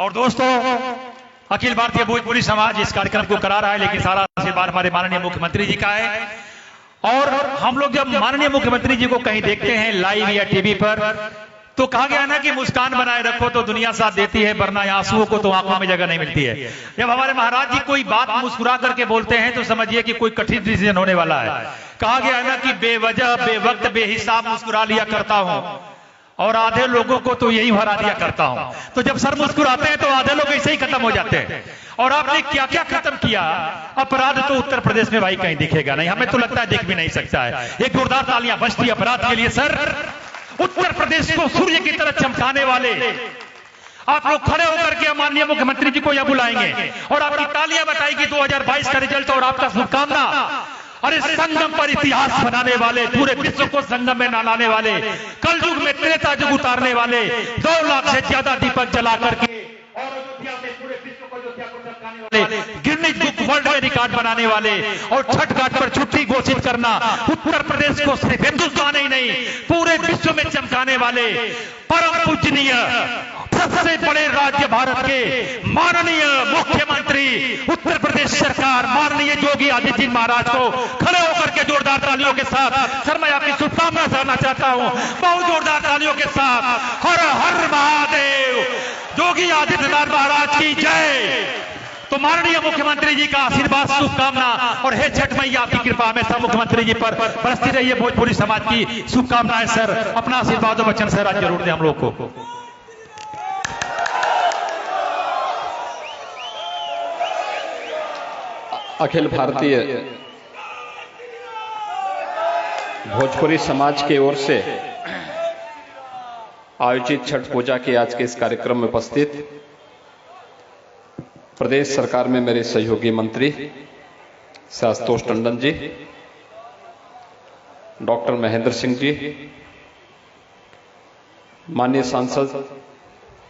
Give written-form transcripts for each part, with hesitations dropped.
और दोस्तों, अखिल भारतीय भोजपुरी समाज इस कार्यक्रम को करा रहा है, लेकिन सारा आशीर्वाद हमारे माननीय मुख्यमंत्री जी का है। और हम लोग जब माननीय मुख्यमंत्री जी को कहीं देखते हैं लाइव या टीवी पर, तो कहा गया ना कि मुस्कान बनाए रखो तो दुनिया साथ देती है, वरना आंसुओं को तो आंखों में जगह नहीं मिलती है। जब हमारे महाराज जी कोई बात मुस्कुरा करके बोलते हैं तो समझिए कि कोई कठिन डिसीजन होने वाला है। कहा गया है ना कि बेवजह बेवक्त बेहिसाब मुस्कुरा लिया करता हूं और आधे लोगों को तो यही हरा दिया करता हूं। तो जब सर मुस्कुराते हैं तो आधे लोग ऐसे ही खत्म हो जाते हैं। और आपने क्या क्या खत्म किया। अपराध तो उत्तर प्रदेश में भाई कहीं दिखेगा नहीं, हमें तो लगता है दिख भी नहीं सकता है। एक जोरदार तालियां बजती अपराध के लिए सर। उत्तर प्रदेश को सूर्य की तरह चमकाने वाले आप लोग खड़े होकर के माननीय मुख्यमंत्री जी को यह बुलाएंगे और आपकी तालियां बताएगी 2022 का रिजल्ट और आपका शुभकामना। और इस संगम पर इतिहास बनाने वाले, पूरे विश्व को संगम में नहलाने वाले, कल युग में त्रेता युग उतारने वाले, 2 लाख से ज्यादा दीपक जला करके और अयोध्या में पूरे विश्व को अयोध्या को चमकाने वाले, गिनीज बुक वर्ल्ड में रिकॉर्ड बनाने वाले और छठ घाट पर छुट्टी घोषित करना उत्तर प्रदेश को सिर्फ हिंदुस्तान ही नहीं पूरे विश्व में चमकाने वाले परम पूजनीय सबसे बड़े राज्य भारत के माननीय मुख्यमंत्री उत्तर प्रदेश सरकार माननीय योगी आदित्यनाथ महाराज को खड़े होकर के जोरदार तालियों के साथ सर मैं आपकी शुभकामना करना चाहता हूं, बहुत जोरदार तालियों के साथ। हर हर महादेव, योगी आदित्यनाथ महाराज की जय। तो माननीय मुख्यमंत्री जी का आशीर्वाद शुभकामना और हे छठ मैया आपकी कृपा हमेशा मुख्यमंत्री जी पर बरसती रही है। भोजपुरी समाज की शुभकामनाएं सर, अपना आशीर्वाद और वचन सर आज जरूर दें हम लोग को। अखिल भारतीय भोजपुरी समाज की ओर से आयोजित छठ पूजा के आज के इस कार्यक्रम में उपस्थित प्रदेश सरकार में मेरे सहयोगी मंत्री श्री आशुतोष टंडन जी, डॉक्टर महेंद्र सिंह जी, माननीय सांसद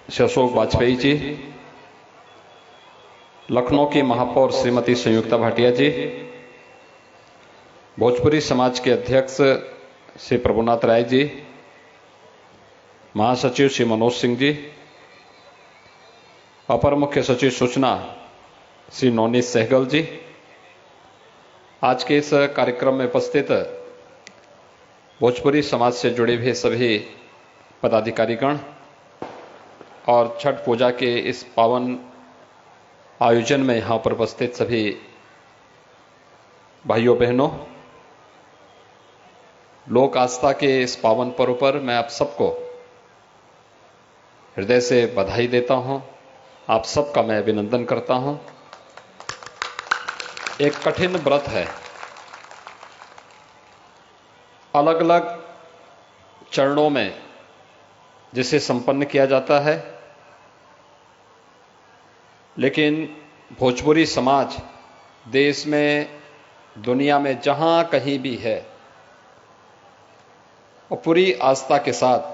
श्री अशोक वाजपेयी जी, लखनऊ की महापौर श्रीमती संयुक्ता भाटिया जी, भोजपुरी समाज के अध्यक्ष श्री प्रभुनाथ राय जी, महासचिव श्री मनोज सिंह जी, अपर मुख्य सचिव सूचना श्री नवनीत सहगल जी, आज के इस कार्यक्रम में उपस्थित भोजपुरी समाज से जुड़े हुए सभी पदाधिकारीगण और छठ पूजा के इस पावन आयोजन में यहां पर उपस्थित सभी भाइयों बहनों, लोक आस्था के इस पावन पर्व पर मैं आप सबको हृदय से बधाई देता हूं, आप सबका मैं अभिनंदन करता हूं। एक कठिन व्रत है, अलग अलग चरणों में जिसे संपन्न किया जाता है, लेकिन भोजपुरी समाज देश में दुनिया में जहां कहीं भी है और पूरी आस्था के साथ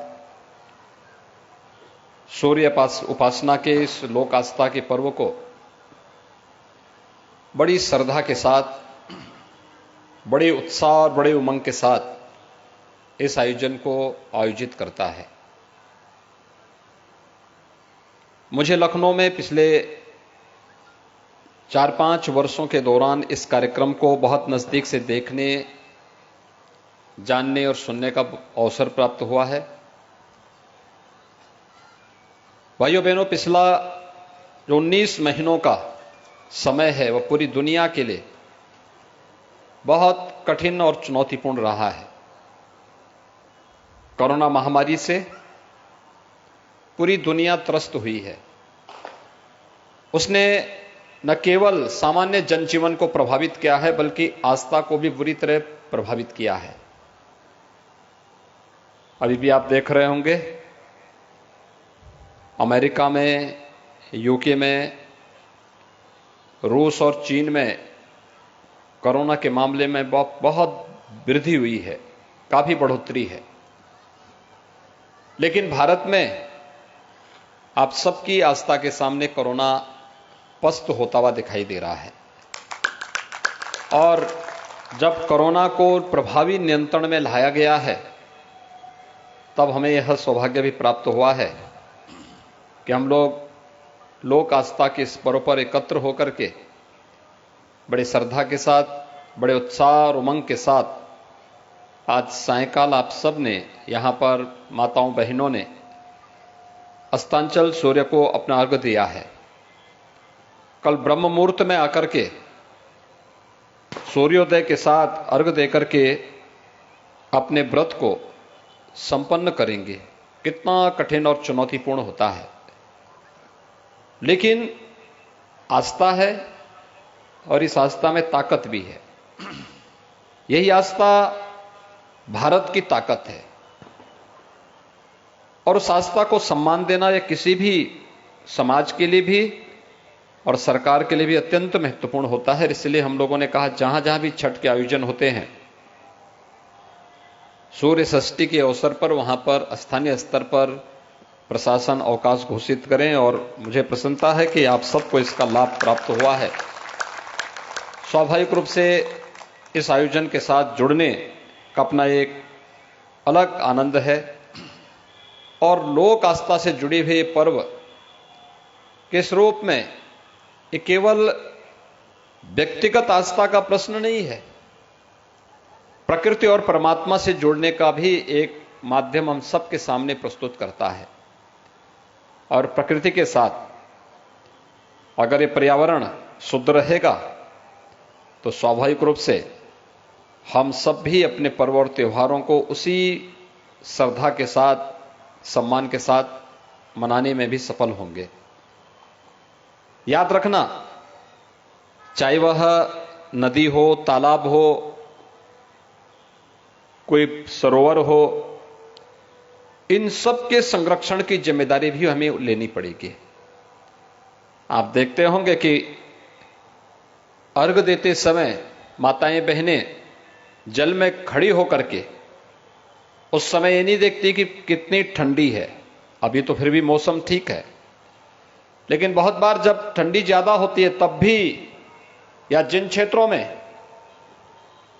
सूर्य उपासना के इस लोक आस्था के पर्व को बड़ी श्रद्धा के साथ, बड़े उत्साह और बड़े उमंग के साथ इस आयोजन को आयोजित करता है। मुझे लखनऊ में पिछले 4-5 वर्षों के दौरान इस कार्यक्रम को बहुत नजदीक से देखने, जानने और सुनने का अवसर प्राप्त हुआ है। भाइयों बहनों, पिछला जो 19 महीनों का समय है वह पूरी दुनिया के लिए बहुत कठिन और चुनौतीपूर्ण रहा है। कोरोना महामारी से पूरी दुनिया त्रस्त हुई है। उसने न केवल सामान्य जनजीवन को प्रभावित किया है बल्कि आस्था को भी बुरी तरह प्रभावित किया है। अभी भी आप देख रहे होंगे अमेरिका में, यूके में, रूस और चीन में कोरोना के मामले में बहुत वृद्धि हुई है, काफी बढ़ोतरी है। लेकिन भारत में आप सबकी आस्था के सामने कोरोना पस्त होता हुआ दिखाई दे रहा है। और जब कोरोना को प्रभावी नियंत्रण में लाया गया है तब हमें यह सौभाग्य भी प्राप्त हुआ है कि हम लोग लोक आस्था के इस पर्व पर एकत्र होकर के बड़े श्रद्धा के साथ, बड़े उत्साह और उमंग के साथ आज सायंकाल आप सब ने यहाँ पर माताओं बहनों ने अस्तांचल सूर्य को अपना अर्घ्य दिया है। कल ब्रह्म मुहूर्त में आकर के सूर्योदय के साथ अर्घ्य देकर के अपने व्रत को संपन्न करेंगे। कितना कठिन और चुनौतीपूर्ण होता है, लेकिन आस्था है और इस आस्था में ताकत भी है। यही आस्था भारत की ताकत है और उस आस्था को सम्मान देना यह किसी भी समाज के लिए भी और सरकार के लिए भी अत्यंत महत्वपूर्ण होता है। इसलिए हम लोगों ने कहा जहां जहां भी छठ के आयोजन होते हैं, सूर्य षष्ठी के अवसर पर वहां पर स्थानीय स्तर पर प्रशासन अवकाश घोषित करें और मुझे प्रसन्नता है कि आप सबको इसका लाभ प्राप्त हुआ है। स्वाभाविक रूप से इस आयोजन के साथ जुड़ने का अपना एक अलग आनंद है और लोक आस्था से जुड़ी हुई पर्व किस रूप में ये केवल व्यक्तिगत आस्था का प्रश्न नहीं है, प्रकृति और परमात्मा से जुड़ने का भी एक माध्यम हम सबके सामने प्रस्तुत करता है। और प्रकृति के साथ अगर ये पर्यावरण शुद्ध रहेगा तो स्वाभाविक रूप से हम सब भी अपने पर्व और त्योहारों को उसी श्रद्धा के साथ, सम्मान के साथ मनाने में भी सफल होंगे। याद रखना, चाहे वह नदी हो, तालाब हो, कोई सरोवर हो, इन सब के संरक्षण की जिम्मेदारी भी हमें लेनी पड़ेगी। आप देखते होंगे कि अर्घ देते समय माताएं बहनें जल में खड़ी होकर के उस समय ये नहीं देखती कि कितनी ठंडी है। अभी तो फिर भी मौसम ठीक है, लेकिन बहुत बार जब ठंडी ज्यादा होती है तब भी, या जिन क्षेत्रों में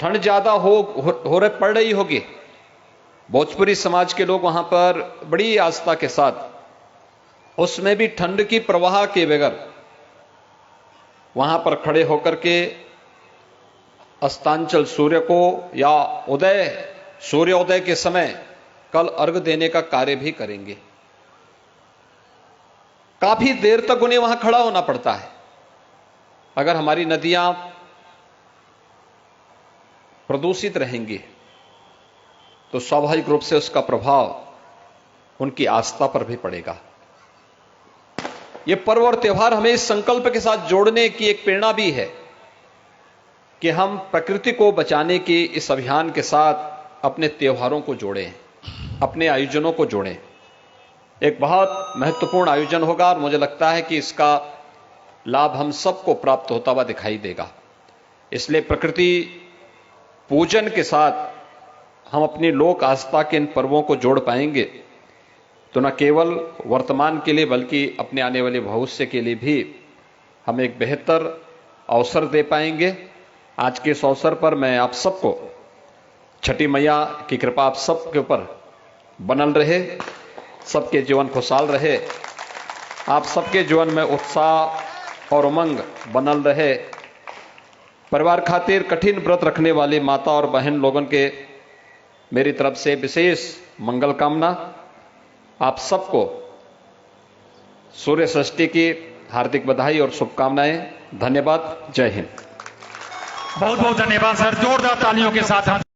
ठंड ज्यादा पड़ रही होगी, भोजपुरी समाज के लोग वहां पर बड़ी आस्था के साथ उसमें भी ठंड की प्रवाह के बगैर वहां पर खड़े होकर के अस्तांचल सूर्य को या सूर्योदय के समय कल अर्घ्य देने का कार्य भी करेंगे। काफी देर तक उन्हें वहां खड़ा होना पड़ता है। अगर हमारी नदियां प्रदूषित रहेंगी तो स्वाभाविक रूप से उसका प्रभाव उनकी आस्था पर भी पड़ेगा। यह पर्व और त्योहार हमें इस संकल्प के साथ जोड़ने की एक प्रेरणा भी है कि हम प्रकृति को बचाने के इस अभियान के साथ अपने त्योहारों को जोड़ें, अपने आयोजनों को जोड़ें। एक बहुत महत्वपूर्ण आयोजन होगा और मुझे लगता है कि इसका लाभ हम सबको प्राप्त होता हुआ दिखाई देगा। इसलिए प्रकृति पूजन के साथ हम अपनी लोक आस्था के इन पर्वों को जोड़ पाएंगे तो न केवल वर्तमान के लिए बल्कि अपने आने वाले भविष्य के लिए भी हम एक बेहतर अवसर दे पाएंगे। आज के इस अवसर पर मैं आप सबको छठी मैया की कृपा आप सबके ऊपर बनल रहे, सबके जीवन खुशहाल रहे, आप सबके जीवन में उत्साह और उमंग बनल रहे। परिवार खातिर कठिन व्रत रखने वाली माता और बहन लोगों के मेरी तरफ से विशेष मंगल कामना। आप सबको सूर्य षष्ठी की हार्दिक बधाई और शुभकामनाएं। धन्यवाद। जय हिंद। बहुत बहुत धन्यवाद सर, जोरदार तालियों के साथ हम